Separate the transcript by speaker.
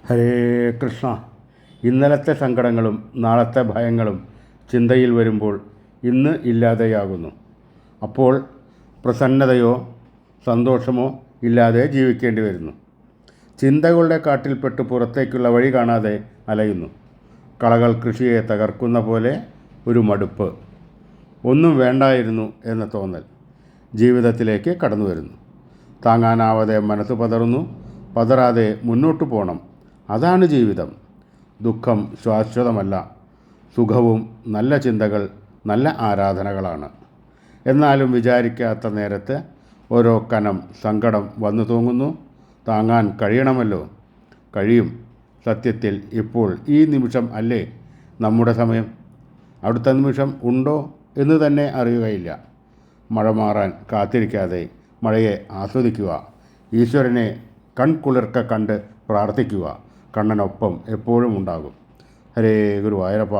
Speaker 1: ഹരേ കൃഷ്ണ. ഇന്നലത്തെ സങ്കടങ്ങളും നാളത്തെ ഭയങ്ങളും ചിന്തയിൽ വരുമ്പോൾ ഇന്ന് ഇല്ലാതെയാകുന്നു. അപ്പോൾ പ്രസന്നതയോ സന്തോഷമോ ഇല്ലാതെ ജീവിക്കേണ്ടി വരുന്നു. ചിന്തകളുടെ കാട്ടിൽപ്പെട്ട് പുറത്തേക്കുള്ള വഴി കാണാതെ അലയുന്നു. കളകൾ കൃഷിയെ തകർക്കുന്ന പോലെ ഒരു മടുപ്പ്, ഒന്നും വേണ്ടായിരുന്നു എന്ന തോന്നൽ ജീവിതത്തിലേക്ക് കടന്നു വരുന്നു. താങ്ങാനാവാതെ മനസ്സ് പതറുന്നു. പതറാതെ മുന്നോട്ടു പോകണം, അതാണ് ജീവിതം. ദുഃഖം ശാശ്വതമല്ല. സുഖവും നല്ല ചിന്തകൾ, നല്ല ആരാധനകളാണ്. എന്നാലും വിചാരിക്കാത്ത നേരത്ത് ഓരോ കനം സങ്കടം വന്നു തൂങ്ങുന്നു. താങ്ങാൻ കഴിയണമല്ലോ. കഴിയും. സത്യത്തിൽ ഇപ്പോൾ ഈ നിമിഷം അല്ലേ നമ്മുടെ സമയം? അടുത്ത നിമിഷം ഉണ്ടോ എന്ന് തന്നെ അറിയുകയില്ല. മഴ മാറാൻ കാത്തിരിക്കാതെ മഴയെ ആസ്വദിക്കുക. ഈശ്വരനെ കൺകുളിർക്ക കണ്ട് പ്രാർത്ഥിക്കുക. കണ്ണനൊപ്പം എപ്പോഴും ഉണ്ടാകും. ഹരേ ഗുരുവായൂരപ്പ.